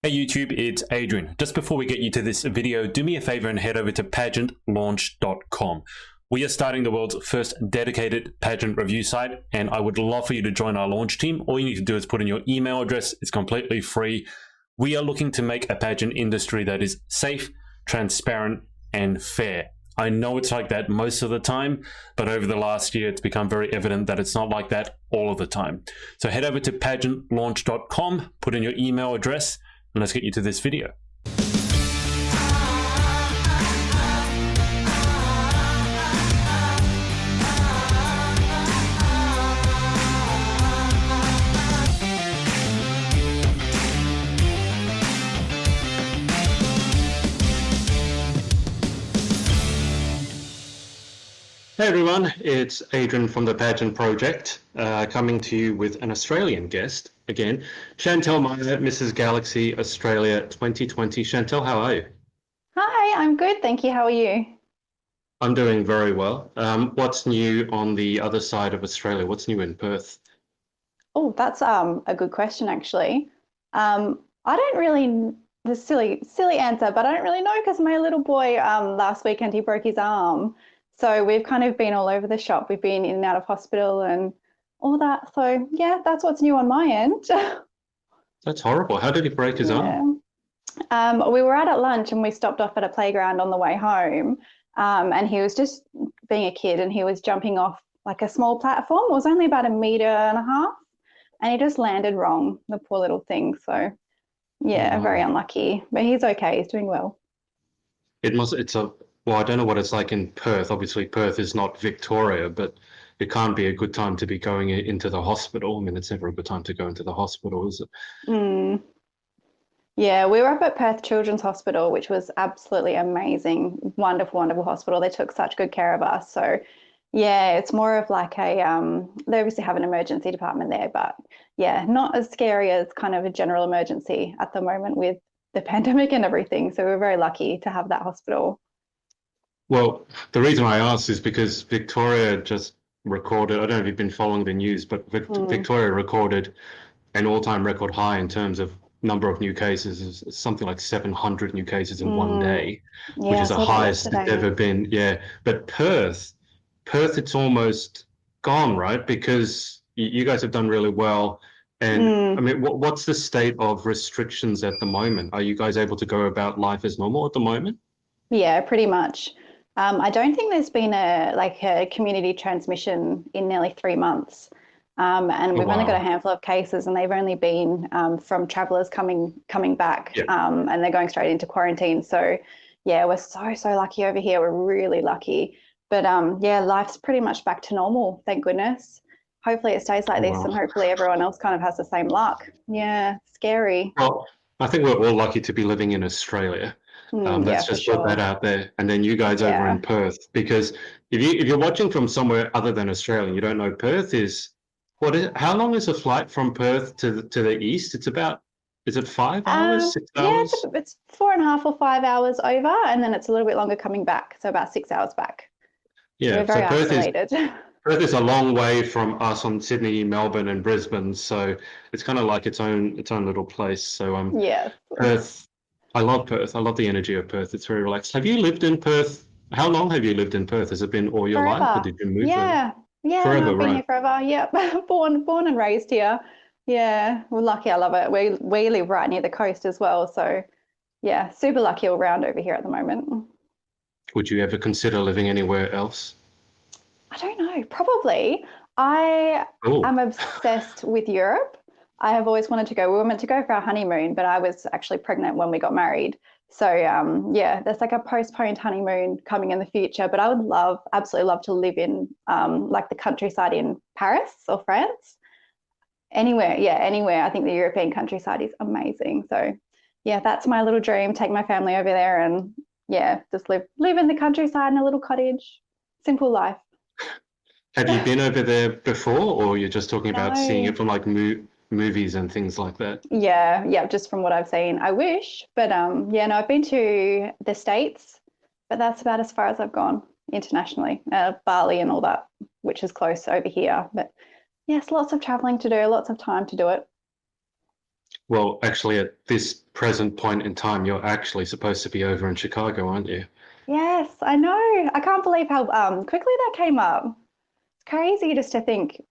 Hey YouTube, it's Adrian. Just before we get you to this video, do me a favor and head over to pageantlaunch.com. We are starting the world's first dedicated pageant review site, and I would love for you to join our launch team. All you need to do is put in your email address. It's completely free. We are looking to make a pageant industry that is safe, transparent, and fair. I know it's like that most of the time, but over the last year, it's become very evident that it's not like that all of the time. So head over to pageantlaunch.com, put in your email address, and let's get you to this video. Hey everyone, it's Adrian from the Pageant Project, coming to you with an Australian guest again, Shantelle Maier, Mrs. Galaxy Australia 2020. Shantelle, how are you? Hi, I'm good, thank you. How are you? I'm doing very well. What's new on the other side of Australia? What's new in Perth? Oh, that's a good question actually. I don't really the silly answer, but I don't really know because my little boy last weekend he broke his arm. So we've kind of been all over the shop. We've been in and out of hospital and all that. So yeah, that's what's new on my end. That's horrible. How did he break his arm? We were out at lunch and we stopped off at a playground on the way home. And he was just being a kid and he was jumping off like a small platform. It was only about 1.5 meters and he just landed wrong, the poor little thing. So yeah, very unlucky, but he's okay. He's doing well. Well, I don't know what it's like in Perth. Obviously, Perth is not Victoria, but it can't be a good time to be going into the hospital. I mean, it's never a good time to go into the hospital, is it? Mm. Yeah, we were up at Perth Children's Hospital, which was absolutely amazing. Wonderful, wonderful hospital. They took such good care of us. So yeah, it's more of like they obviously have an emergency department there, but yeah, not as scary as kind of a general emergency at the moment with the pandemic and everything. So we're very lucky to have that hospital. Well, the reason I asked is because Victoria just recorded, I don't know if you've been following the news, but Mm. Victoria recorded an all-time record high in terms of number of new cases, is something like 700 new cases in one Mm. day, which Yeah, I is the saw that highest it's yesterday. ever been. Yeah, but Perth, it's almost gone, right? Because you guys have done really well. And I Mm. mean, what's the state of restrictions at the moment? Are you guys able to go about life as normal at the moment? Yeah, pretty much. I don't think there's been a community transmission in nearly 3 months. And Oh, we've only got a wow. handful of cases, and they've only been from travellers coming back, Yeah. and they're going straight into quarantine. So, yeah, we're so lucky over here. We're really lucky. But yeah, life's pretty much back to normal, thank goodness. Hopefully it stays like Oh, this, and wow. hopefully everyone else kind of has the same luck. Yeah, scary. Well, I think we're all lucky to be living in Australia. Yeah, Let's for just put that sure. out there. And then you guys over Yeah. in Perth, because if you're watching from somewhere other than Australia, and you don't know, Perth is how long is a flight from Perth to the east? It's about, is it 5 hours, six Yeah, hours? it's 4.5 or 5 hours over, and then it's a little bit longer coming back, so about 6 hours back. So Yeah. we're So very isolated. Perth is a long way from us on Sydney, Melbourne, and Brisbane. So it's kind of like its own little place. So Yes, Perth, I love Perth. I love the energy of Perth. It's very relaxed. Have you lived in Perth? How long have you lived in Perth? Has it been all your life, or forever. did you move there? Yeah, yeah. No, Forever, I've been right? here forever. Yep, born and raised here. Yeah, we're lucky. I love it. We live right near the coast as well, so yeah, super lucky all round over here at the moment. Would you ever consider living anywhere else? I don't know, probably. I Oh, am obsessed with Europe. I have always wanted to go. We were meant to go for our honeymoon, but I was actually pregnant when we got married. So yeah, there's like a postponed honeymoon coming in the future. But I would absolutely love to live in like the countryside in Paris or France. Anywhere, yeah, anywhere. I think the European countryside is amazing. So yeah, that's my little dream. Take my family over there and yeah, just live in the countryside in a little cottage. Simple life. have you been over there before, or you're just talking about seeing it No. from like movies and things like that? Yeah, yeah, just from what I've seen. I wish, but yeah, no, I've been to the States, but that's about as far as I've gone internationally. Bali and all that, which is close over here. But yes, lots of traveling to do, lots of time to do it. Well, actually, at this present point in time, you're actually supposed to be over in Chicago, aren't you? Yes, I know. I can't believe how quickly that came up. It's crazy just to think,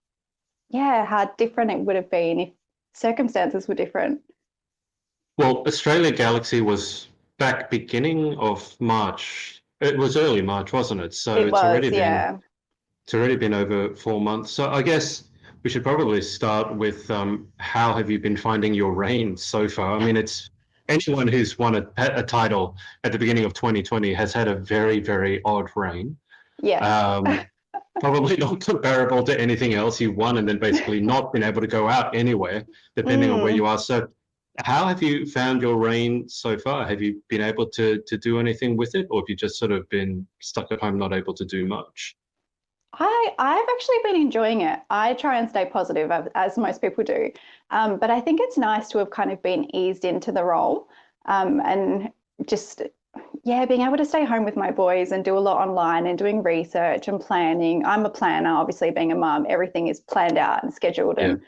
yeah, how different it would have been if circumstances were different. Well, Australia Galaxy was back beginning of March. It was early March, wasn't it? So It was, yeah. it's already been over 4 months. So I guess we should probably start with how have you been finding your reign so far? I mean, it's anyone who's won a title at the beginning of 2020 has had a very, very odd reign. Yes. Um, Probably not comparable to anything else. You won and then basically not been able to go out anywhere, depending on where Mm. you are. So, how have you found your reign so far? Have you been able to do anything with it, or have you just sort of been stuck at home, not able to do much? I've actually been enjoying it. I try and stay positive as most people do. But I think it's nice to have kind of been eased into the role, and just, yeah, being able to stay home with my boys and do a lot online and doing research and planning. I'm a planner, obviously being a mum, everything is planned out and scheduled Yeah, and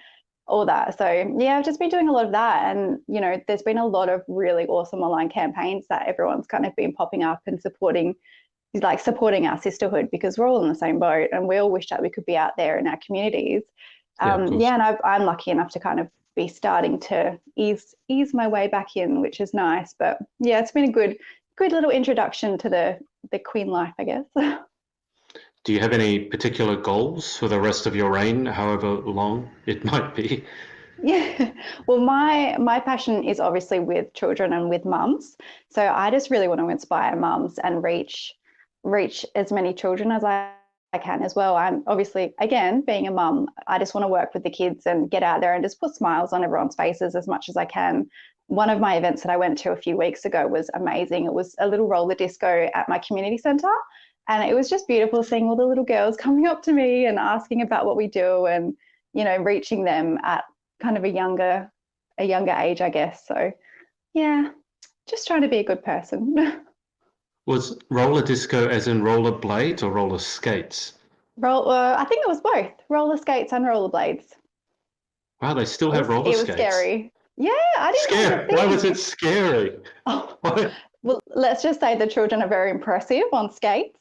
all that. So yeah, I've just been doing a lot of that. And, there's been a lot of really awesome online campaigns that everyone's kind of been popping up and supporting our sisterhood, because we're all in the same boat and we all wish that we could be out there in our communities. yeah, of course. Yeah, and I'm lucky enough to kind of be starting to ease my way back in, which is nice. But yeah, it's been a good little introduction to the queen life, I guess. Do you have any particular goals for the rest of your reign, however long it might be? Yeah. Well, my passion is obviously with children and with mums. So I just really want to inspire mums and reach as many children as I can as well. I'm obviously, again, being a mum, I just want to work with the kids and get out there and just put smiles on everyone's faces as much as I can. One of my events that I went to a few weeks ago was amazing. It was a little roller disco at my community centre. And it was just beautiful seeing all the little girls coming up to me and asking about what we do, and, reaching them at kind of a younger age, I guess. So yeah, just trying to be a good person. Was roller disco as in roller blades or roller skates? I think it was both roller skates and rollerblades. Wow, they still It have was roller it was skates. scary. Yeah, I didn't know it was Scary. a Why was thing. it scary? Oh, Why? well, let's just say the children are very impressive on skates.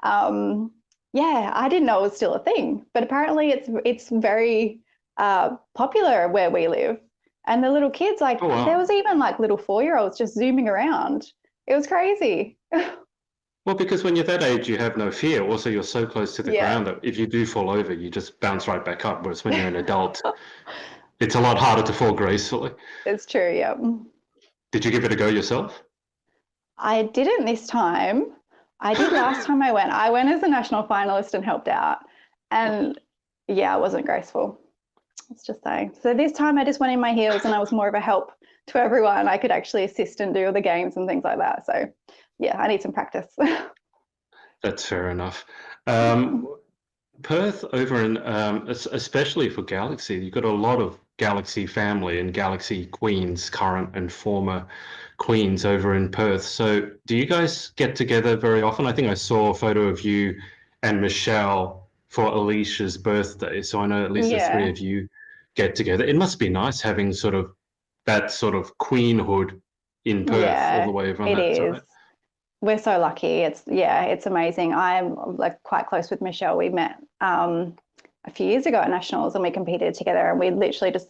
Um, yeah, I didn't know it was still a thing, but apparently it's very popular where we live. And the little kids, like Oh, there wow. was even like little 4-year-olds just zooming around. It was crazy. Well, because when you're that age, you have no fear. Also, you're so close to the Yeah, ground that if you do fall over, you just bounce right back up. Whereas when you're an adult, it's a lot harder to fall gracefully. it's true. Yeah. Did you give it a go yourself? I didn't this time. I did last time I went. I went as a national finalist and helped out. And yeah, it wasn't graceful. Let's just say. So this time I just went in my heels and I was more of a help to everyone. I could actually assist and do all the games and things like that. So yeah, I need some practice. That's fair enough. Um, Perth over in, especially for Galaxy, you've got a lot of Galaxy family and Galaxy queens, current and former queens over in Perth. So do you guys get together very often? I think I saw a photo of you and Michelle for Alicia's birthday. So I know at least the three Yeah, of you get together. It must be nice having sort of that sort of queenhood in Perth all the yeah, way over on it that is. side. We're so lucky. It's amazing. I'm like quite close with Michelle. We met a few years ago at nationals and we competed together, and we literally just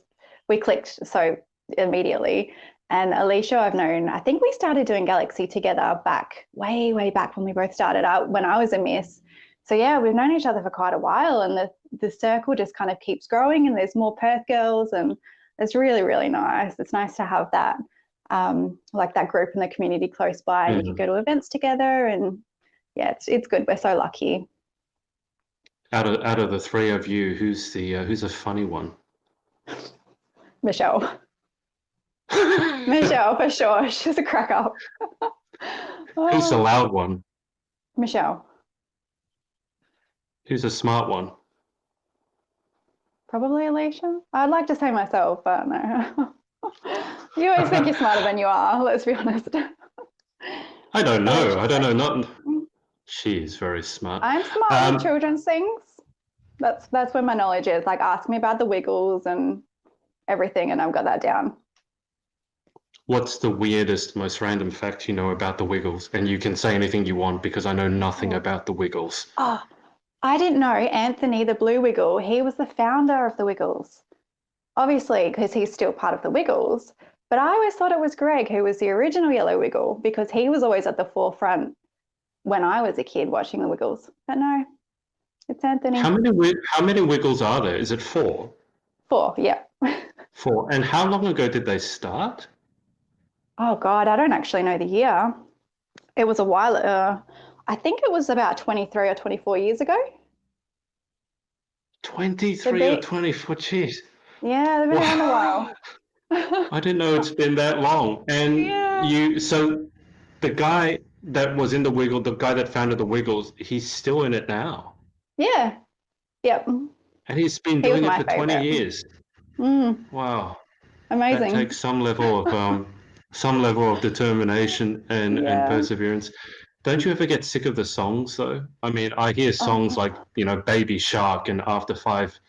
we clicked so immediately. And Alicia, I've known. I think we started doing Galaxy together back way back when we both started out when I was a miss. So yeah, we've known each other for quite a while, and the circle just kind of keeps growing, and there's more Perth girls, and it's really nice. It's nice to have that like that group in the community close by, and you can Mm. go to events together. And yeah, it's good. We're so lucky. Out of the three of you, who's a funny one? Michelle. Michelle for sure. She's a crack up. Who's the Oh, loud one? Michelle. Who's a smart one? Probably Alicia. I'd like to say myself, but no. You always think you're smarter than you are, let's be honest. I don't know. I Alicia's don't so know. funny. Not. She is very smart. I'm smart with Um, children's things. That's where my knowledge is. Like ask me about the wiggles and everything, and I've got that down. What's the weirdest, most random fact you know about the Wiggles? And you can say anything you want because I know nothing about the Wiggles. Oh, I didn't know Anthony the Blue Wiggle. He was the founder of the Wiggles, obviously, because he's still part of the Wiggles. But I always thought it was Greg who was the original Yellow Wiggle because he was always at the forefront when I was a kid watching the Wiggles. But no, it's Anthony. How many Wiggles are there? Is it 4? 4, yeah. 4. And how long ago did they start? Oh God, I don't actually know the year. It was a while. I think it was about 23 or 24 years ago. 23 or 24, jeez. Yeah, they've been around a while. I didn't know it's been that long. And so the guy that was in the Wiggle, the guy that founded the Wiggles, he's still in it now. Yeah. Yep. And he's been doing it for 20 years. Wow. Amazing. That takes some level of determination and perseverance. Don't you ever get sick of the songs though? I mean, I hear songs like, Baby Shark, and after five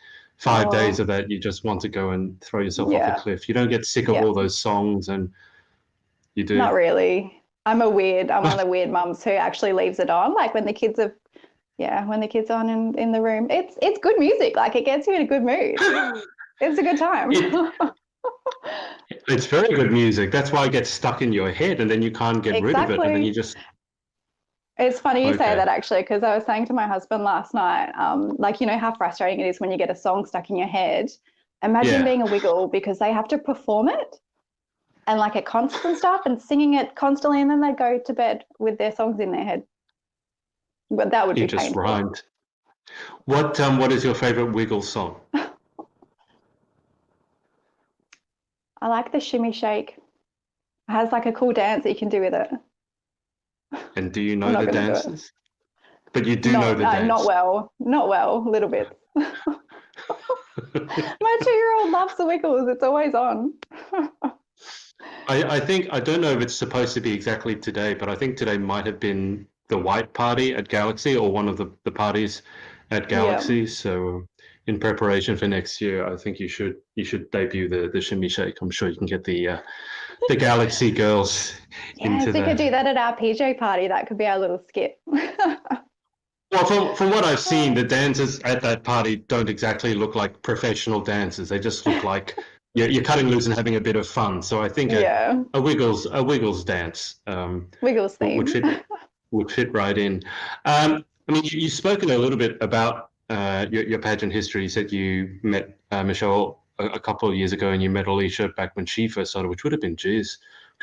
days of that, you just want to go and throw yourself off a cliff. You don't get sick of all those songs, and you do. Not really. I'm one of the weird mums who actually leaves it on, like when the kids are on in the room. It's good music. Like it gets you in a good mood. It's a good time. It's very good music. That's why it gets stuck in your head, and then you can't get rid of it, and then you just. It's funny you say that actually, because I was saying to my husband last night, like, how frustrating it is when you get a song stuck in your head. Imagine being a Wiggle, because they have to perform it and like it constant stuff and singing it constantly, and then they go to bed with their songs in their head. But that would be painful. You just rhymed. What is your favorite Wiggle song? I like the Shimmy Shake. It has like a cool dance that you can do with it. And do you know the dances? But you do know the dance. Not well, a little bit. My 2-year-old loves the Wiggles. It's always on. I think, I don't know if it's supposed to be exactly today, but I think today might have been the white party at Galaxy, or one of the parties at Galaxy. Yeah. So in preparation for next year, I think you should debut the Shimmy Shake. I'm sure you can get the Galaxy girls into if we could do that at our PJ party, that could be our little skit. Well, from what I've seen, the dancers at that party don't exactly look like professional dancers. They just look like you're cutting loose and having a bit of fun. So I think a Wiggles dance Wiggles theme would fit right in. I mean, you've spoken a little bit about your pageant history. You said you met Michelle a couple of years ago, and you met Alicia back when she first started, which would have been, because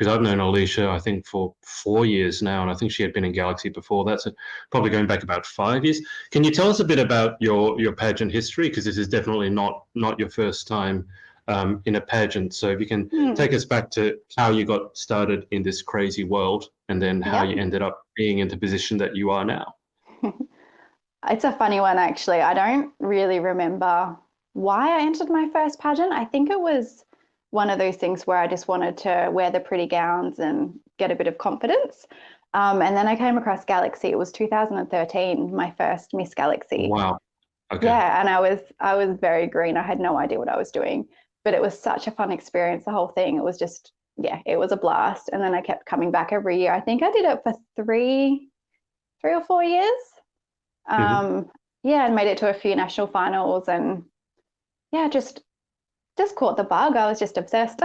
I've known Alicia, I think, for 4 years now, and I think she had been in Galaxy before that, so probably going back about 5 years. Can you tell us a bit about your pageant history? Because this is definitely not your first time in a pageant. So if you can take us back to how you got started in this crazy world, and then how you ended up being in the position that you are now. It's a funny one, actually. I don't really remember why I entered my first pageant. I think it was one of those things where I just wanted to wear the pretty gowns and get a bit of confidence. And then I came across Galaxy. It was 2013, my first Miss Galaxy. Wow. Okay. Yeah, and I was very green. I had no idea what I was doing, but it was such a fun experience, the whole thing. It was just, it was a blast. And then I kept coming back every year. I think I did it for three or 4 years. And made it to a few national finals, and just caught the bug. I was just obsessed.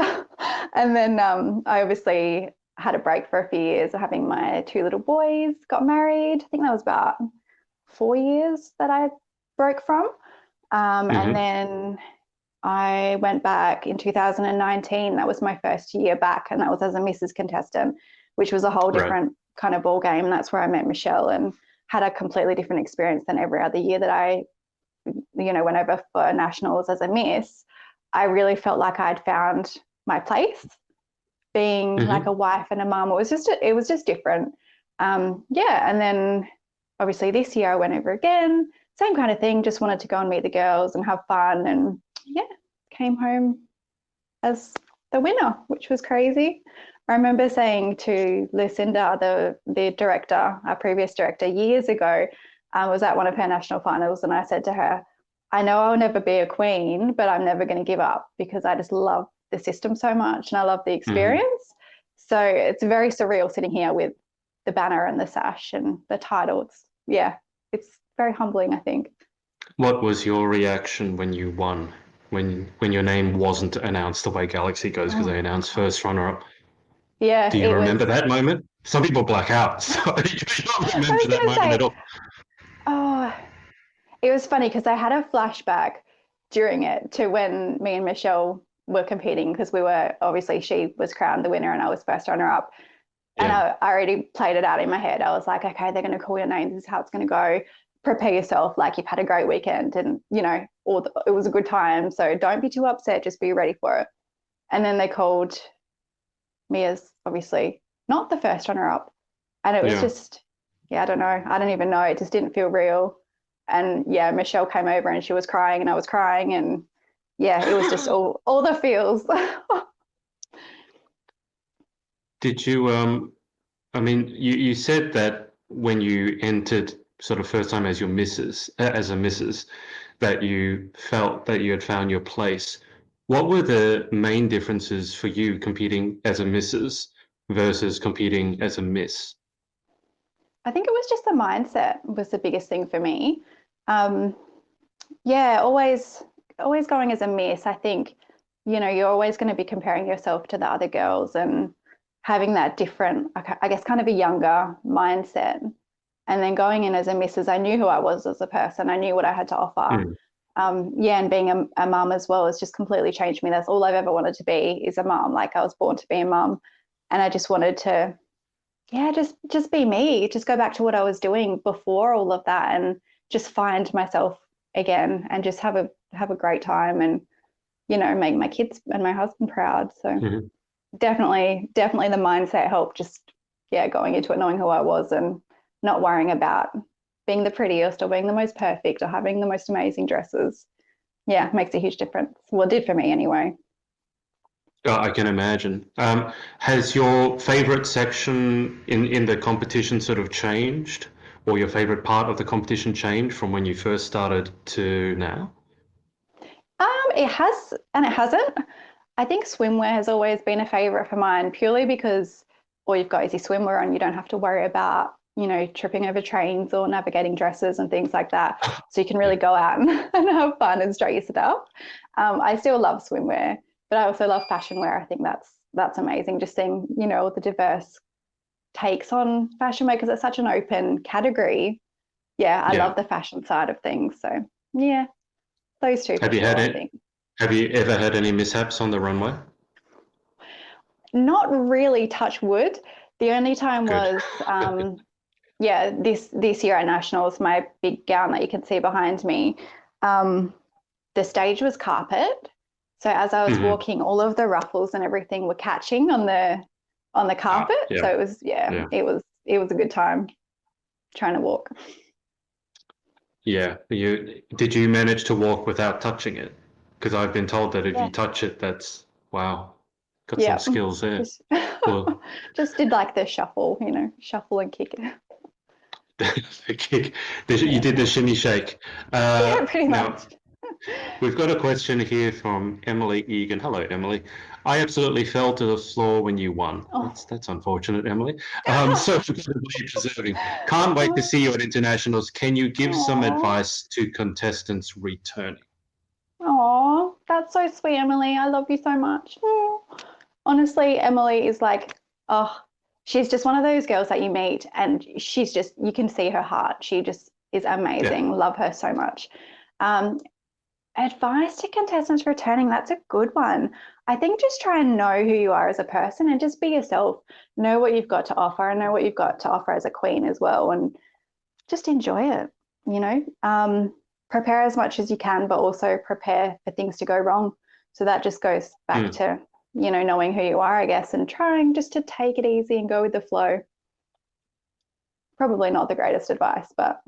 And then I obviously had a break for a few years of having my 2 little boys, got married. I think that was about 4 years that I broke from. And then I went back in 2019. That was my first year back, and that was as a Mrs. contestant, which was a whole different kind of ball game. That's where I met Michelle and had a completely different experience than every other year that I, went over for nationals as a Miss. I really felt like I'd found my place, being like a wife and a mum. It was just different. And then obviously this year I went over again, same kind of thing, just wanted to go and meet the girls and have fun, and came home as the winner, which was crazy. I remember saying to Lucinda, the director, our previous director, years ago, was at one of her national finals, and I said to her, I know I'll never be a queen, but I'm never going to give up, because I just love the system so much and I love the experience. So it's very surreal sitting here with the banner and the sash and the title. It's very humbling, I think. What was your reaction when you won? When your name wasn't announced the way Galaxy goes, because they announced first runner-up. Yeah, Do you it remember was. that moment? Some people black out, so you don't I remember was that going to moment at say, all. oh, it was funny because I had a flashback during it to when me and Michelle were competing, because we were obviously, she was crowned the winner and I was first runner up. And Yeah. I already played it out in my head. I was like, okay, they're going to call your name. This is how it's going to go. Prepare yourself. Like, you've had a great weekend and, it was a good time. So don't be too upset. Just be ready for it. And then they called me as obviously not the first runner up. And it was just, I don't know. I don't even know. It just didn't feel real. And yeah, Michelle came over and she was crying and I was crying. And yeah, it was just all the feels. Did you, I mean, you said that when you entered sort of first time as your missus, as a missus, that you felt that you had found your place. What were the main differences for you competing as a missus versus competing as a miss? I think it was just the mindset was the biggest thing for me. Um, yeah, always going as a miss. I think, you're always going to be comparing yourself to the other girls and having that different, I guess, kind of a younger mindset. And then going in as a missus, I knew who I was as a person. I knew what I had to offer. Mm. And being a mum as well has just completely changed me. That's all I've ever wanted to be, is a mum. Like, I was born to be a mum, and I just wanted to, just be me, just go back to what I was doing before all of that and just find myself again and just have a great time and, make my kids and my husband proud. So Mhm. definitely the mindset helped, just, going into it, knowing who I was and not worrying about being the prettiest or being the most perfect or having the most amazing dresses. Yeah, makes a huge difference. Well, it did for me anyway. I can imagine. Has your favorite section in the competition sort of changed, or your favorite part of the competition changed from when you first started to now? It has and it hasn't. I think swimwear has always been a favorite for mine, purely because all you've got is your swimwear and you don't have to worry about, tripping over trains or navigating dresses and things like that. So you can really Yeah. go out and have fun and strut your stuff. I still love swimwear, but I also love fashion wear. I think that's amazing, just seeing, all the diverse takes on fashion wear, because it's such an open category. Yeah, I Yeah. love the fashion side of things. So yeah, those two for Have you sure, had I it? think. Have you ever had any mishaps on the runway? Not really, touch wood. The only time Good. was, this year at Nationals, my big gown that you can see behind me, um, the stage was carpet. So as I was Mhm. walking, all of the ruffles and everything were catching on the carpet. So Yeah. it was, Yeah. it was a good time trying to walk. Yeah. Did you manage to walk without touching it? Because I've been told that if you Yeah. touch it, that's wow, got some Yeah. skills there. Just Well, just did like the shuffle, shuffle and kick. the kick, you Yeah. did the shimmy shake. Yeah, pretty Now, much. we've got a question here from Emily Egan. Hello, Emily. I absolutely fell to the floor when you won. Oh. That's unfortunate, Emily. So incredibly preserving. Can't wait to see you at internationals. Can you give some Oh. advice to contestants returning? Oh, that's so sweet, Emily. I love you so much. Oh. Honestly, Emily is like, oh, she's just one of those girls that you meet and she's just, you can see her heart. She just is Yeah. amazing. Love her so much. Um, Advice to contestants returning, that's a good one. I think just try and know who you are as a person and just be yourself. Know what you've got to offer and know what you've got to offer as a queen as well. And just enjoy it, prepare as much as you can, but also prepare for things to go wrong. So that just goes back Mm. to, knowing who you are, I guess, and trying just to take it easy and go with the flow. Probably not the greatest advice, but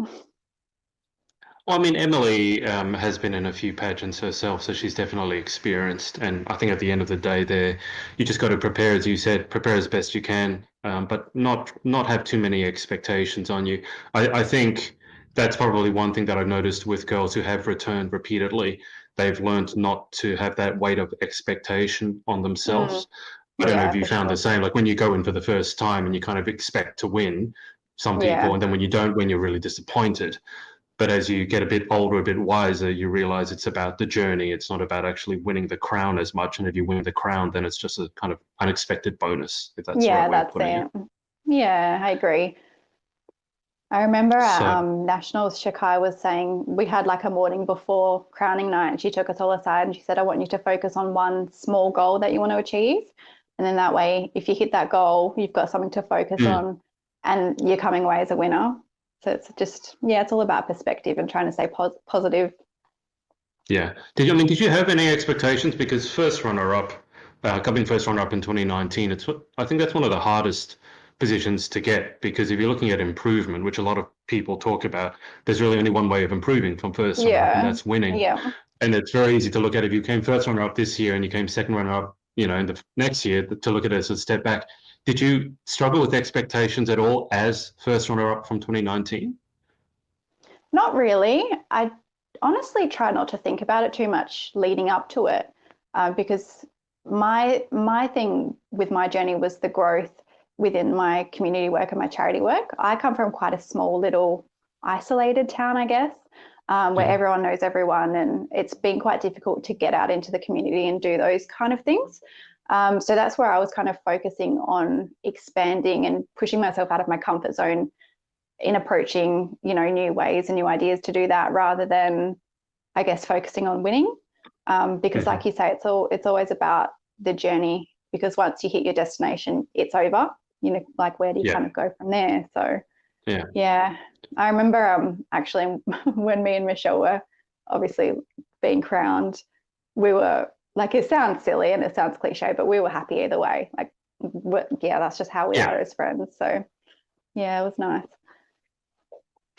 Well, I mean, Emily has been in a few pageants herself, so she's definitely experienced. And I think at the end of the day, there, you just got to prepare, as you said, prepare as best you can, but not have too many expectations on you. I think that's probably one thing that I've noticed with girls who have returned repeatedly. They've learned not to have that weight of expectation on mm, themselves. I don't know if you for found the sure. same, like when you go in for the first time and you kind of expect to win, some people, Yeah. and then when you don't win, you're really disappointed. But as you get a bit older, a bit wiser, you realize it's about the journey. It's not about actually winning the crown as much. And if you win the crown, then it's just a kind of unexpected bonus, if that's the right Yeah, way of that's putting it. it. Yeah, I agree. I remember at So, Nationals, Shakai was saying we had like a morning before crowning night, and she took us all aside and she said, I want you to focus on one small goal that you want to achieve. And then that way, if you hit that goal, you've got something to focus mm, on and you're coming away as a winner. So it's just, yeah, it's all about perspective and trying to stay positive. yeah. Did you have any expectations? Because first runner-up, coming first runner-up in 2019, I think that's one of the hardest positions to get, because if you're looking at improvement, which a lot of people talk about, there's really only one way of improving from first runner-up, and Yeah. that's winning. Yeah. And it's very easy to look at if you came first runner-up this year and you came second runner-up, in the next year, to look at it as a step back. Did you struggle with expectations at all as first runner-up from 2019? Not really. I honestly try not to think about it too much leading up to it, because my thing with my journey was the growth within my community work and my charity work. I come from quite a small little isolated town, I guess, where Mm, everyone knows everyone, and it's been quite difficult to get out into the community and do those kind of things. So that's where I was kind of focusing on expanding and pushing myself out of my comfort zone in approaching, new ways and new ideas to do that, rather than, I guess, focusing on winning. Because mhm. like you say, it's always about the journey, because once you hit your destination, it's over. Like, where do you Yeah, kind of go from there? So yeah. yeah, I remember actually when me and Michelle were obviously being crowned, we were like, it sounds silly and it sounds cliche, but we were happy either way. Like, yeah, that's just how we Yeah. are as friends. So yeah, it was nice.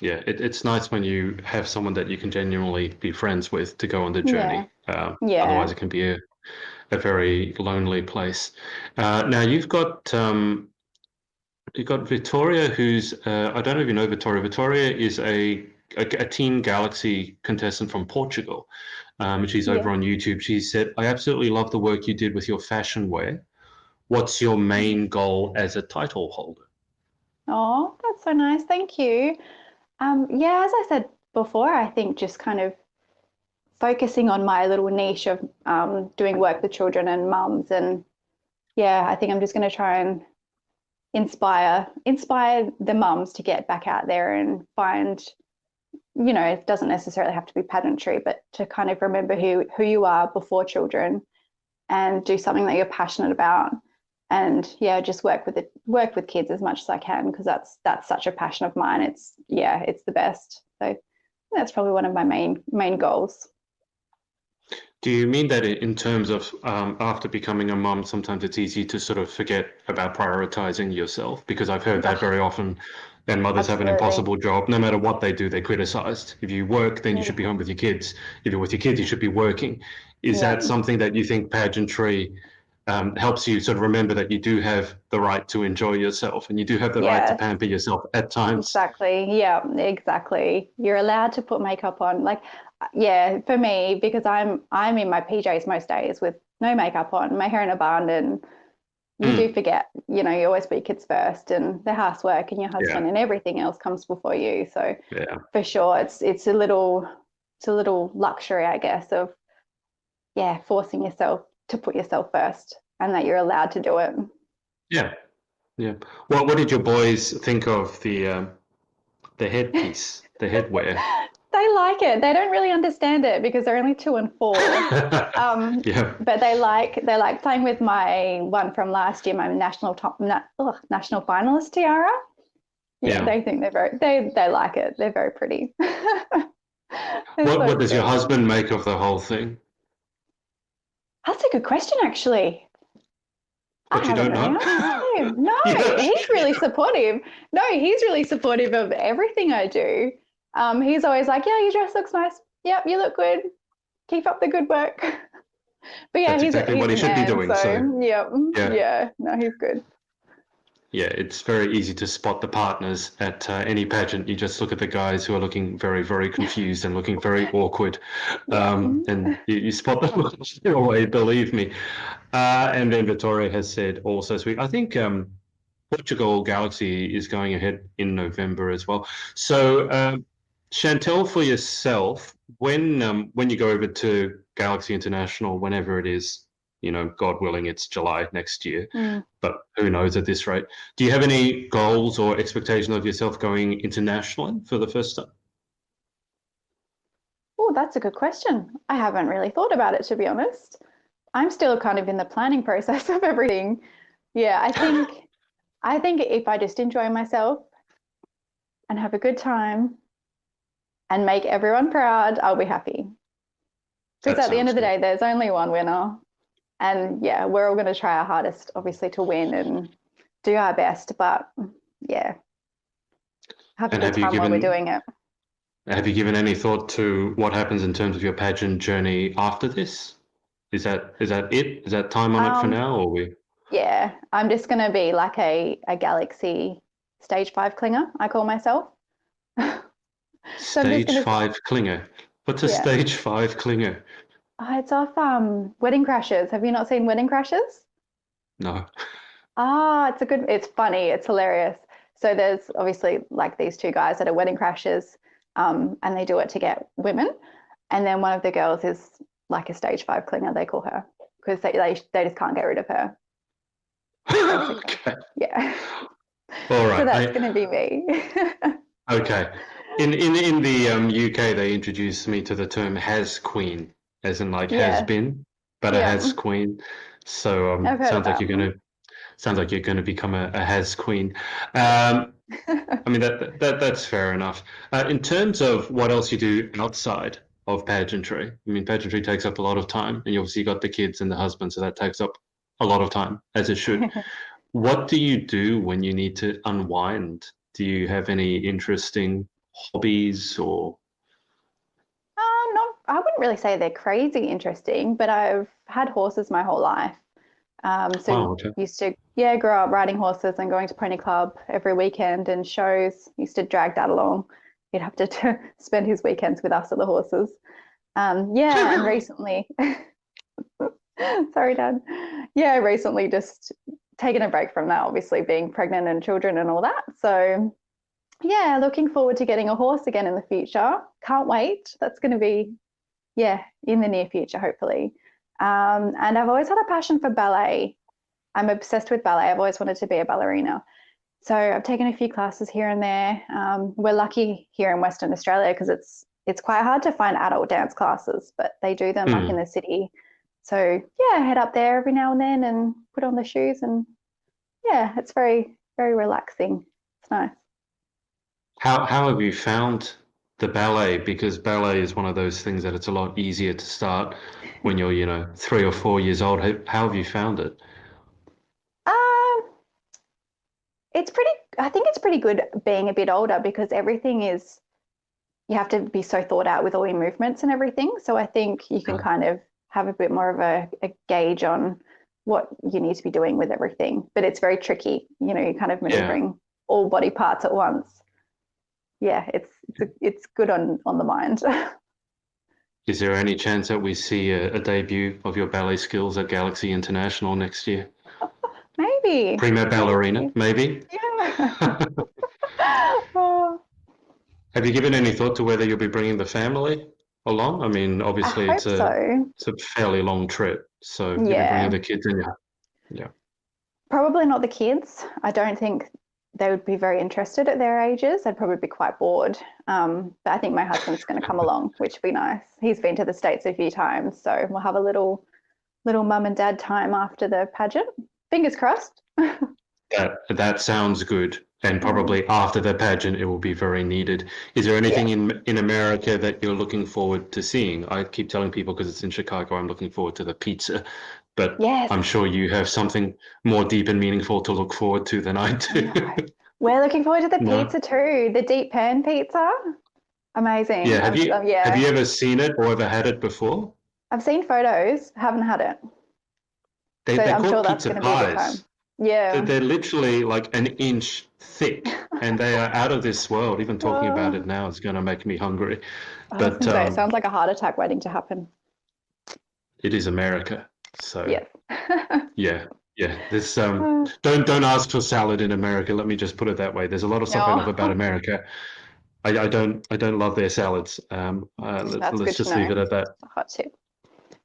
Yeah, it's nice when you have someone that you can genuinely be friends with to go on the Yeah. journey. Otherwise, Yeah. it can be a very lonely place. Now you've got Victoria, who's I don't know if you know Victoria. Victoria is a Team Galaxy contestant from Portugal. She's Yeah. over on YouTube. She said, "I absolutely love the work you did with your fashion wear. What's your main goal as a title holder?" Oh, that's so nice. Thank you. Yeah, as I said before, I think just kind of focusing on my little niche of doing work with children and mums, and yeah, I think I'm just going to try and inspire the mums to get back out there and find, it doesn't necessarily have to be pageantry, but to kind of remember who you are before children and do something that you're passionate about. And yeah, just work with kids as much as I can, because that's such a passion of mine. It's the best. So that's probably one of my main goals. Do you mean that in terms of after becoming a mum, sometimes it's easy to sort of forget about prioritizing yourself? Because I've heard that Oh, very often, and mothers have an absolutely. impossible job. No matter what they do, they're criticized. If you work, then you should be Yeah. home with your kids. If you're with your kids, you should be working. Is Yeah. that something that you think pageantry helps you sort of remember that you do have the right to enjoy yourself and you do have the right to Yes. pamper yourself at times? Exactly. Yeah, exactly. You're allowed to put makeup on. Like, yeah, for me, because I'm in my PJs most days with no makeup on, my hair in a bun, and you do Mm, forget, you always put your kids first and the housework and your yeah, husband, and everything else comes before you. So yeah, for sure, it's a little luxury, I guess, of, yeah, forcing yourself to put yourself first, and that you're allowed to do it. yeah, yeah. What did your boys think of the headpiece, the headwear? They like it. They don't really understand it because they're only 2 and 4. Yeah, But they like playing with my one from last year, my national finalist tiara. Yeah, yeah. they think they like it. They're very pretty. They're What so does your sweet. husband make of the whole thing? That's a good question, actually. I What you haven't don't really know? asked him. No, Yeah. he's really supportive. No, he's really supportive of everything I do. He's always like, "Yeah, your dress looks nice. Yep, you look good. Keep up the good work." But yeah, That's he's a, exactly he's what a he should be man. doing. So So yeah, yeah, yeah, no, he's good. yeah, it's very easy to spot the partners at any pageant. You just look at the guys who are looking very, very confused and looking very awkward, Yeah. and you spot them straight away, believe me. And then Victoria has said also, sweet. I think Portugal Galaxy is going ahead in November as well. So, Chantelle, for yourself, when you go over to Galaxy International, whenever it is, God willing, it's July next year, but who knows at this rate. Do you have any goals or expectations of yourself going internationally for the first time? Oh, that's a good question. I haven't really thought about it, to be honest. I'm still kind of in the planning process of everything. Yeah, I think if I just enjoy myself and have a good time and make everyone proud, I'll be happy. Because That at the end sounds of the good. day, there's only one winner. And yeah, we're all going to try our hardest, obviously, to win and do our best. But yeah, have a And good time while we're doing it. have you given any thought to what happens in terms of your pageant journey after this? Is that it? Is that time on it for Um, now, or we yeah, I'm just going to be like a Galaxy stage 5 clinger, I call myself. So I'm just stage going to, five clinger? What's a yeah. stage five clinger? Oh, it's off Wedding Crashers. Have you not seen Wedding Crashers? No. Ah, it's funny, it's hilarious. So there's obviously like these two guys that are wedding crashers, and they do it to get women. And then one of the girls is like a stage 5 clinger, they call her, because they just can't get rid of her, basically. Okay. Yeah. All So right. that's going to be me. Okay. In the UK, they introduced me to the term "has queen," as in like has Yeah, been, but a yeah, has queen. So I've heard of that. sounds like you're gonna become a has queen. Um, I mean that's fair enough. In terms of what else you do outside of pageantry, I mean pageantry takes up a lot of time, and you obviously got the kids and the husband, so that takes up a lot of time, as it should. What do you do when you need to unwind? Do you have any interesting hobbies or? Not, I wouldn't really say they're crazy interesting, but I've had horses my whole life. Oh, So okay. used to, yeah, grow up riding horses and going to pony club every weekend and shows. Used to drag Dad along. He'd have to spend his weekends with us at the horses. Yeah, and recently, sorry, Dad. Yeah, recently just taken a break from that, obviously being pregnant and children and all that. So yeah, looking forward to getting a horse again in the future. Can't wait. That's going to be, yeah, in the near future, hopefully. And I've always had a passion for ballet. I'm obsessed with ballet. I've always wanted to be a ballerina. So I've taken a few classes here and there. We're lucky here in Western Australia because it's quite hard to find adult dance classes, but they do them like in Hmm. the city. So yeah, head up there every now and then and put on the shoes, and yeah, it's very, very relaxing. It's nice. How have you found the ballet? Because ballet is one of those things that it's a lot easier to start when you're, 3 or 4 years old. How have you found it? Um, it's pretty, I think it's pretty good being a bit older because everything is, you have to be so thought out with all your movements and everything. So I think you can Yeah. kind of have a bit more of a gauge on what you need to be doing with everything. But it's very tricky, you're kind of Yeah. maneuvering all body parts at once. Yeah, it's good on the mind. Is there any chance that we see a debut of your ballet skills at Galaxy International next year? Maybe, Prima ballerina, maybe. maybe? Yeah. Oh, Have you given any thought to whether you'll be bringing the family along? I mean, I obviously hope so. it's a fairly long trip, so you'll be bringing Yeah. the kids in. Yeah. Probably not the kids. I don't think they would be very interested at their ages. They'd probably be quite bored. But I think my husband's going to come along, which would be nice. He's been to the States a few times, so we'll have a little mum and dad time after the pageant. Fingers crossed. That sounds good. And Mm. probably after the pageant, it will be very needed. Is there Yeah. anything in America that you're looking forward to seeing? I keep telling people because it's in Chicago, I'm looking forward to the pizza, but Yes, I'm sure you have something more deep and meaningful to look forward to than I I do. know. We're looking forward to the No? pizza too. The deep pan pizza. Amazing. Yeah. Have you Yeah. ever seen it or ever had it before? I've seen photos, haven't had it. So They're I'm sure called that's pizza going to be a good time. pies. Yeah. They're literally like an inch thick, and they are out of this world. Even talking about it Oh, now is going to make me hungry. I was But going to say, it sounds like a heart attack waiting to happen. it is America, so Yes. yeah, yeah. There's Uh, don't ask for salad in America. Let me just put it that way. There's a lot of stuff I love about oh, America. I don't love their salads. that's Let's good to just leave know. it at that. It's a hot tip.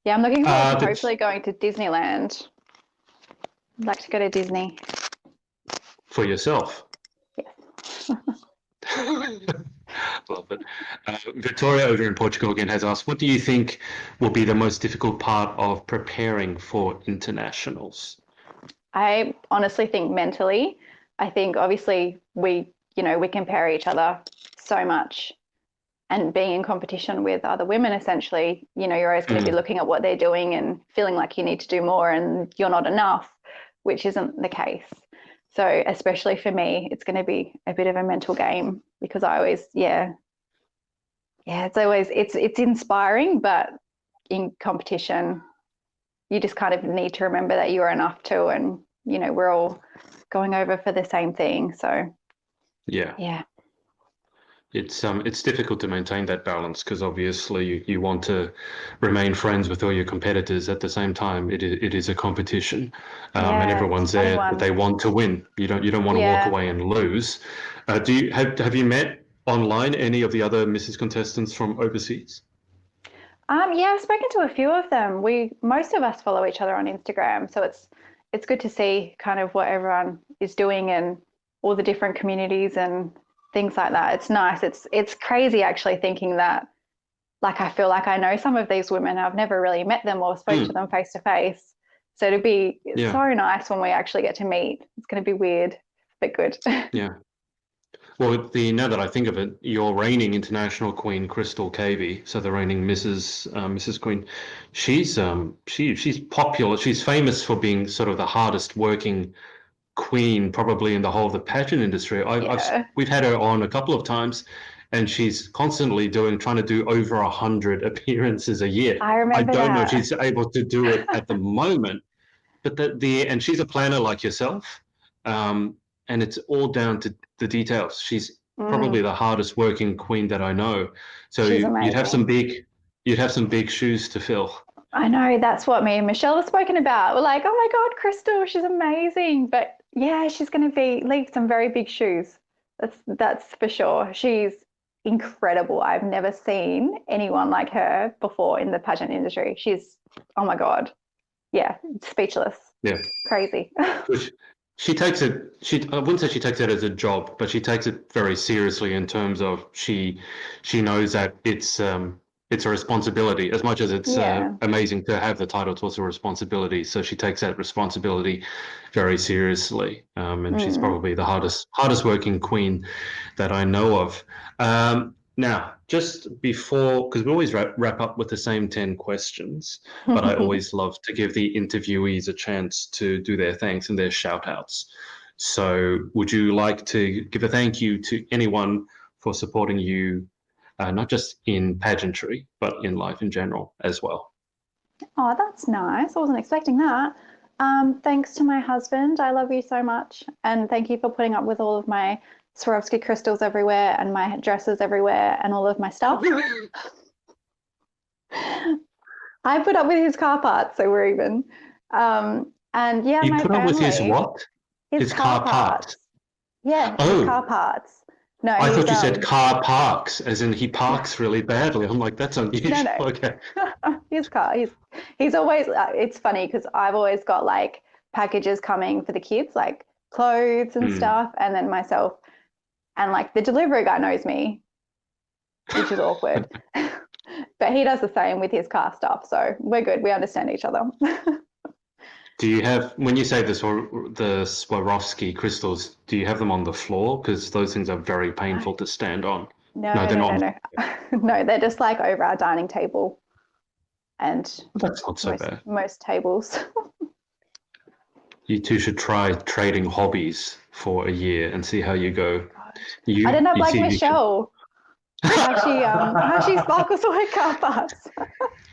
Yeah, I'm looking forward to But hopefully going to Disneyland. I'd like to go to Disney. for yourself. Yes. Love it. Victoria over in Portugal again has asked, what do you think will be the most difficult part of preparing for internationals? I honestly think mentally, I think obviously we compare each other so much, and being in competition with other women, essentially, you're always going to be Mm, looking at what they're doing and feeling like you need to do more and you're not enough, which isn't the case. So especially for me, it's going to be a bit of a mental game because I always, it's always it's inspiring, but in competition, you just kind of need to remember that you're enough too, and we're all going over for the same thing. So yeah. yeah, It's difficult to maintain that balance because obviously you want to remain friends with all your competitors at the same time. It is a competition, and yeah, it's everyone's a funny there. one. They want to win. You don't want to walk Yeah. away and lose. Do you have you met online any of the other Mrs. contestants from overseas? Yeah, I've spoken to a few of them. Most of us follow each other on Instagram, so it's good to see kind of what everyone is doing and all the different communities and things like that. It's nice. It's crazy actually thinking that, like, I feel like I know some of these women. I've never really met them or spoke to Hmm. them face to face. So it'd be Yeah, so nice when we actually get to meet. It's going to be weird, but good. yeah. Well, now that I think of it, your reigning international queen, Crystal Cavey, so the reigning Mrs. Queen, she's popular. She's famous for being sort of the hardest working queen probably in the whole of the pageant industry. Yeah, We've had her on a couple of times, and she's constantly trying to do over 100 appearances a year. I I remember don't know if that. she's able to do it at the moment, but and she's a planner like yourself, um, and it's all down to the details. She's probably Mm, the hardest working queen that I know. So she's some amazing. you'd have some big shoes to fill. I know that's what me and Michelle have spoken about. We're like, oh my God, Crystal, she's amazing. But yeah, she's going to leave some very big shoes. That's for sure. She's incredible. I've never seen anyone like her before in the pageant industry. Oh my God, yeah, speechless, Yeah. crazy. Which she takes it. I wouldn't say she takes it as a job, but she takes it very seriously in terms of she knows that it's a responsibility as much as it's Yeah. amazing to have the title. It's also a responsibility. So she takes that responsibility very seriously, and she's Mm. probably the hardest working queen that I know of. Now, just before, because we always wrap up with the same 10 questions, but I always love to give the interviewees a chance to do their thanks and their shout outs. So, would you like to give a thank you to anyone for supporting you, not just in pageantry, but in life in general as well? Oh, that's nice. I wasn't expecting that. Thanks to my husband. I love you so much. And thank you for putting up with all of my Swarovski crystals everywhere and my dresses everywhere and all of my stuff. I put up with his car parts, so we're even. And yeah, You my put up with his family, what? his His car car parts. parts. Yeah, his Oh, car parts. No, I he's thought you said car parks, as in he no, parks really badly. I'm like, that's no, unusual. no. Okay. His car. He's always. It's funny because I've always got like packages coming for the kids, like clothes and Hmm. stuff, and then myself, and like the delivery guy knows me, which is awkward. But he does the same with his car stuff, so we're good. We understand each other. Do you have, when you say the Swarovski crystals, do you have them on the floor? Because those things are very No, painful to stand on. No, no, they're no, no, not. no. No, they're just like over our dining table and That's not so most bad. most tables. You two should try trading hobbies for a year and see how you go. God. I'd You end up you like see if you can. Michelle. how she sparkles away car parts.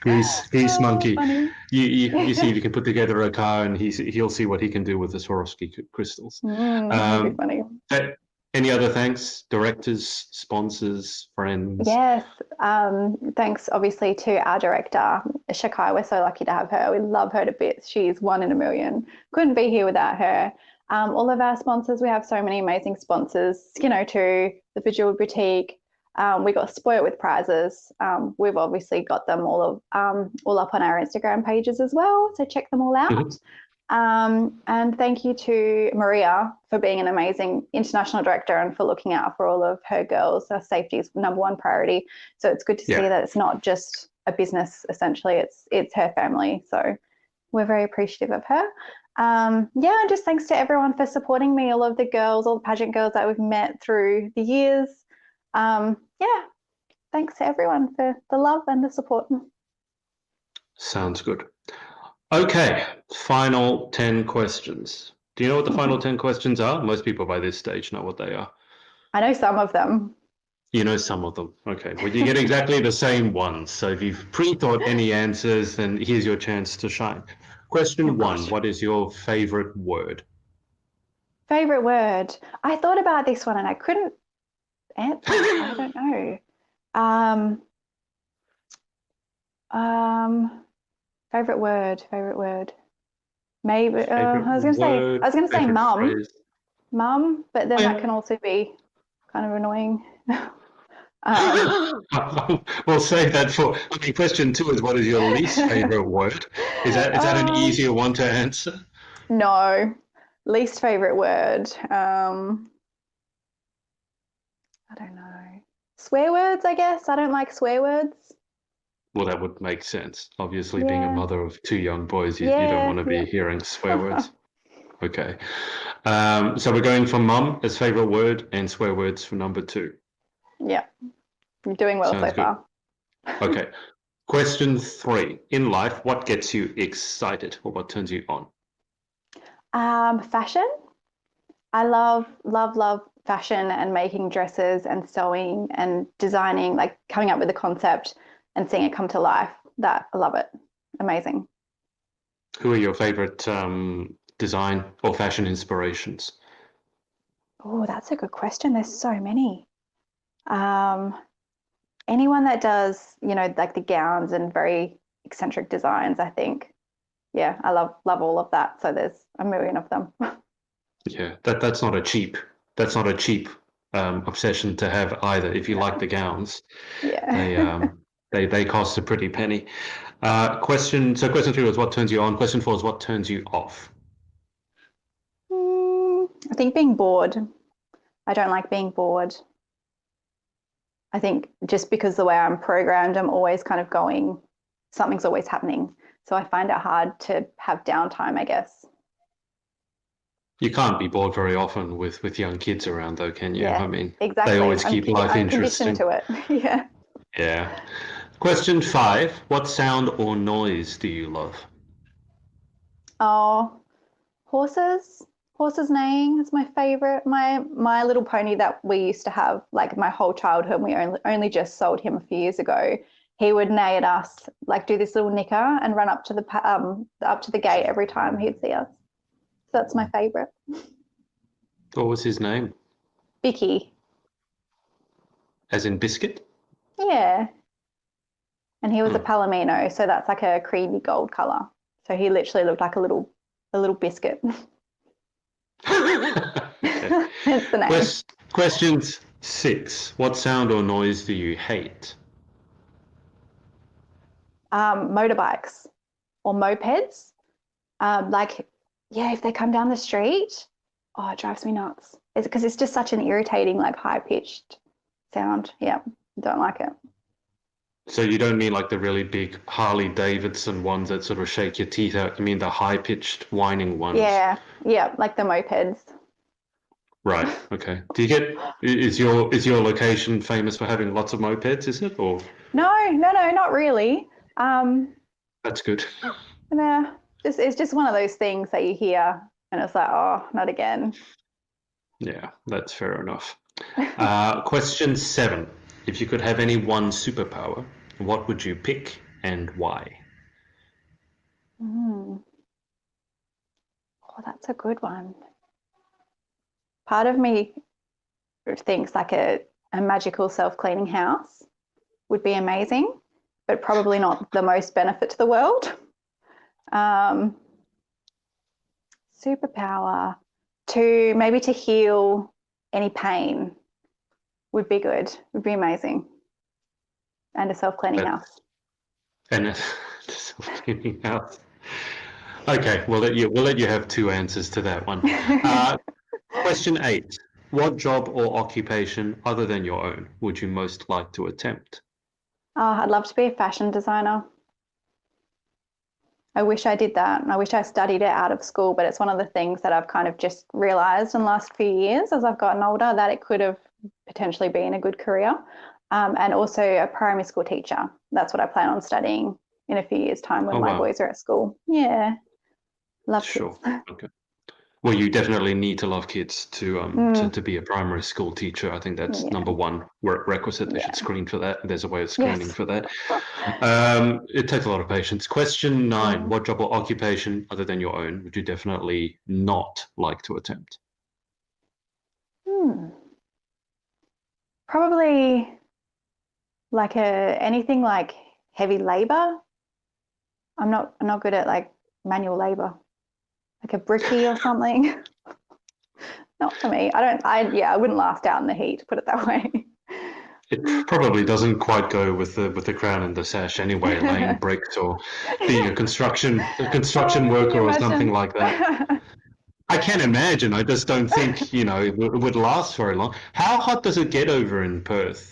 Grease Oh, monkey. funny. You see if you can put together a car, and he'll see what he can do with the Swarovski crystals. That'd be funny. Any other thanks? Directors, sponsors, friends? Yes. Thanks, obviously, to our director, Shakai. We're so lucky to have her. We love her to bits. She's one in a million. Couldn't be here without her. All of our sponsors, we have so many amazing sponsors, to the Bejeweled Boutique. We got spoilt with prizes. We've obviously got them all up on our Instagram pages as well. So check them all out. Mm-hmm. And thank you to Maria for being an amazing international director and for looking out for all of her girls. Our safety is number one priority. So it's good to see that it's not just a business, essentially. It's her family. So we're very appreciative of her. And just thanks to everyone for supporting me, all of the girls, all the pageant girls that we've met through the years. Thanks to everyone for the love and the support. Sounds good. Okay, final 10 questions. Do you know what the final 10 questions are? Most people by this stage know what they are. I know some of them. You know some of them. Okay, well, you get exactly the same ones. So if you've pre-thought any answers, then here's your chance to shine. Question 1, what is your favorite word? Favorite word? I thought about this one and I couldn't answer. I don't know. Favorite word. Maybe I was gonna say mum. Mum, but then that can also be kind of annoying. We'll save that for question 2 is what is your least favorite word? Is that an easier one to answer? No. Least favorite word. I don't know. Swear words, I guess. I don't like swear words. Well, that would make sense. Obviously, being a mother of 2 young boys, you don't want to be hearing swear words. Okay. So we're going for mum as favorite word and swear words for number 2. Yeah. You're doing well so far. Okay. Question 3. In life, what gets you excited or what turns you on? Fashion. I love fashion and making dresses and sewing and designing, like coming up with a concept and seeing it come to life. I love it. Amazing. Who are your favorite design or fashion inspirations? Oh, that's a good question. There's so many. Anyone that does, like the gowns and very eccentric designs, I think. Yeah, I love all of that. So there's a million of them. Yeah, that's not a cheap obsession to have either. If you like the gowns, they cost a pretty penny. Question 3 was what turns you on. Question 4 is what turns you off. I think being bored. I don't like being bored. I think just because the way I'm programmed, I'm always kind of going, something's always happening. So I find it hard to have downtime, I guess. You can't be bored very often with young kids around, though, can you? Yeah, I mean, exactly. They always keep life interesting. I'm conditioned to it. Yeah. Yeah. Question 5, what sound or noise do you love? Oh, horses. Horses neighing is my favorite. My little pony that we used to have, like my whole childhood, we only just sold him a few years ago. He would neigh at us, like do this little nicker and run up to the gate every time he'd see us. So that's my favorite. What was his name? Bicky. As in biscuit? Yeah. And he was a Palomino, so that's like a creamy gold color. So he literally looked like a little biscuit. Hence the name. Question 6. What sound or noise do you hate? Motorbikes or mopeds. If they come down the street, it drives me nuts. It's because it's just such an irritating, like high-pitched sound. Yeah, don't like it. So you don't mean like the really big Harley Davidson ones that sort of shake your teeth out. You mean the high-pitched whining ones? Yeah, like the mopeds. Right. Okay. Is your location famous for having lots of mopeds? Is it or? No, not really. That's good. No, it's just one of those things that you hear, and it's like, oh, not again. Yeah, that's fair enough. Question 7. If you could have any one superpower, what would you pick and why? Oh, that's a good one. Part of me thinks like a magical self-cleaning house would be amazing, but probably not the most benefit to the world. Superpower to heal any pain would be good, would be amazing. And a self-cleaning house. And a self-cleaning house. Okay, we'll let you have two answers to that one. Question 8. What job or occupation other than your own would you most like to attempt? Oh, I'd love to be a fashion designer. I wish I did that. I wish I studied it out of school, but it's one of the things that I've kind of just realised in the last few years as I've gotten older that it could have potentially been a good career. And also a primary school teacher. That's what I plan on studying in a few years' time when my boys are at school. Yeah, love Sure. kids. Okay. Well, you definitely need to love kids to be a primary school teacher. I think that's number one requisite. They should screen for that. There's a way of screening for that. It takes a lot of patience. Question 9. What job or occupation other than your own would you definitely not like to attempt? Probably like anything like heavy labor. I'm not good at like manual labor, like a brickie or something. Not for me. I wouldn't last out in the heat, put it that way. It probably doesn't quite go with the crown and the sash anyway, laying bricks or being a construction worker or something like that. I can't imagine. I just don't think, it would last very long. How hot does it get over in Perth?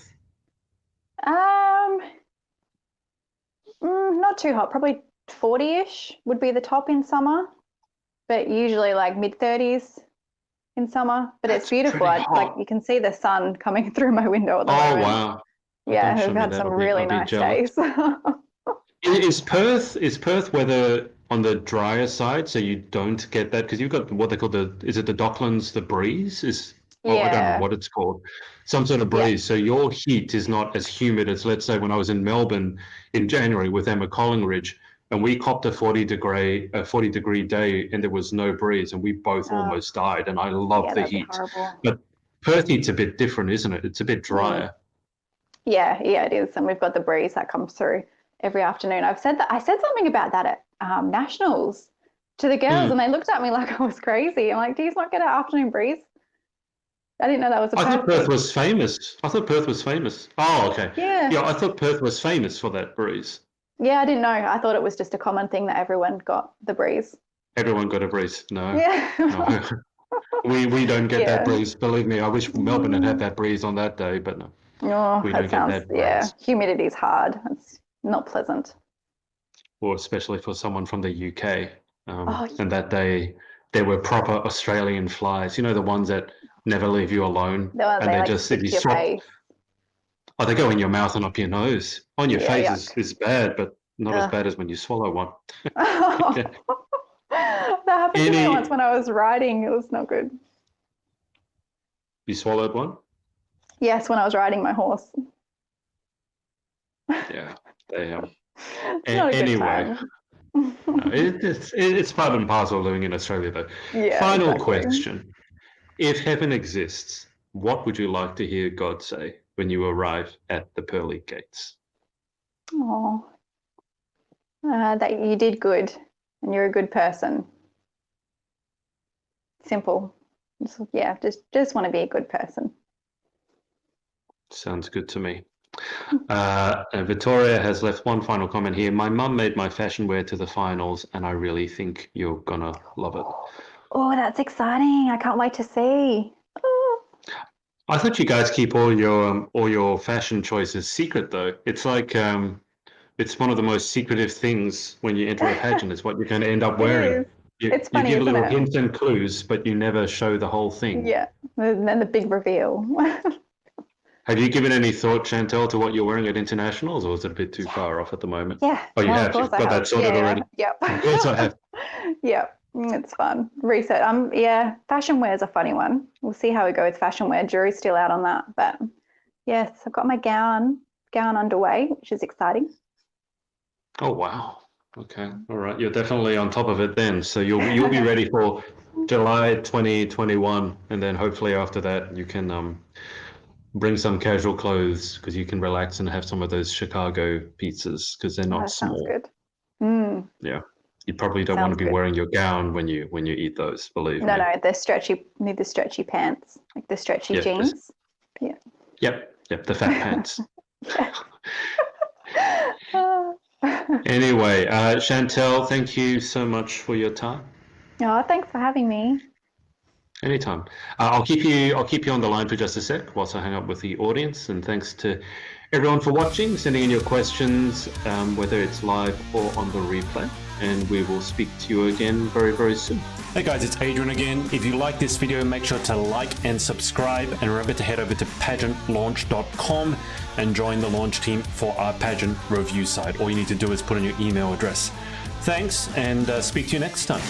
Not too hot. Probably 40-ish would be the top in summer, but usually like mid-30s in summer. But it's beautiful. Like you can see the sun coming through my window at the moment. Oh wow! Yeah, we've had some really nice days. Is Perth weather on the drier side, so you don't get that? Because you've got what they call is it the Docklands, the breeze? I don't know what it's called. Some sort of breeze. So your heat is not as humid as, let's say, when I was in Melbourne in January with Emma Collingridge, and we copped a 40-degree day, and there was no breeze, and we both almost died. And I love the heat. But Perth heat's a bit different, isn't it? It's a bit drier. Yeah, it is. And we've got the breeze that comes through every afternoon. I said something about that at Nationals to the girls, and they looked at me like I was crazy. I'm like, do you not get an afternoon breeze? I didn't know that was a Perth thought Perth was famous. I thought Perth was famous. Oh, okay. Yeah, I thought Perth was famous for that breeze. Yeah, I didn't know. I thought it was just a common thing that everyone got the breeze. Everyone got a breeze. No. Yeah. No. We don't get that breeze. Believe me, I wish Melbourne had that breeze on that day, but no. Oh, we don't get that breeze. Yeah, humidity's hard. It's not pleasant. Or especially for someone from the UK. And that day, there were proper Australian flies. You know, the ones that never leave you alone. And they just stick to your face. Oh, they go in your mouth and up your nose. On your face is bad, but not as bad as when you swallow one. That happened to me once when I was riding. It was not good. You swallowed one? Yes, when I was riding my horse. Yeah, anyway, it's part and parcel of living in Australia, though. Yeah, Final question. If heaven exists, what would you like to hear God say when you arrive at the pearly gates? Oh, that you did good and you're a good person. Simple. Just want to be a good person. Sounds good to me. Victoria has left one final comment here. My mum made my fashion wear to the finals, and I really think you're gonna love it. Oh, that's exciting! I can't wait to see. Oh. I thought you guys keep all your fashion choices secret, though. It's like it's one of the most secretive things when you enter a pageant. Is what you're going to end up wearing. It's funny, you give little hints and clues, but you never show the whole thing. Yeah, and then the big reveal. Have you given any thought, Shantelle, to what you're wearing at internationals, or is it a bit too far off at the moment? Yeah. Oh, you have. You've got that sorted already. Yep. Yes, I have. Yep. It's fun. Research. Fashion wear is a funny one. We'll see how we go with fashion wear. Jury's still out on that, but Yes, I've got my gown underway, which is exciting. Oh, wow. Okay. All right. You're definitely on top of it then. So you'll be ready for July 2021, and then hopefully after that you can bring some casual clothes because you can relax and have some of those Chicago pizzas because they're not That sounds small. good. Mm, Yeah. You probably don't want to sounds be good. wearing your gown when you eat those, believe No, me. no, they're stretchy. Need the stretchy pants, like the stretchy Yeah, jeans. Yep, the fat pants. Yeah. Oh, Anyway, Shantelle, thank you so much for your time. thanks for having me. Anytime. I'll keep you on the line for just a sec whilst I hang up with the audience. And thanks to everyone for watching, sending in your questions, whether it's live or on the replay. And we will speak to you again very, very soon. Hey guys, it's Adrian again. If you like this video, make sure to like and subscribe, and remember to head over to pageantlaunch.com and join the launch team for our pageant review site. All you need to do is put in your email address. Thanks, and speak to you next time.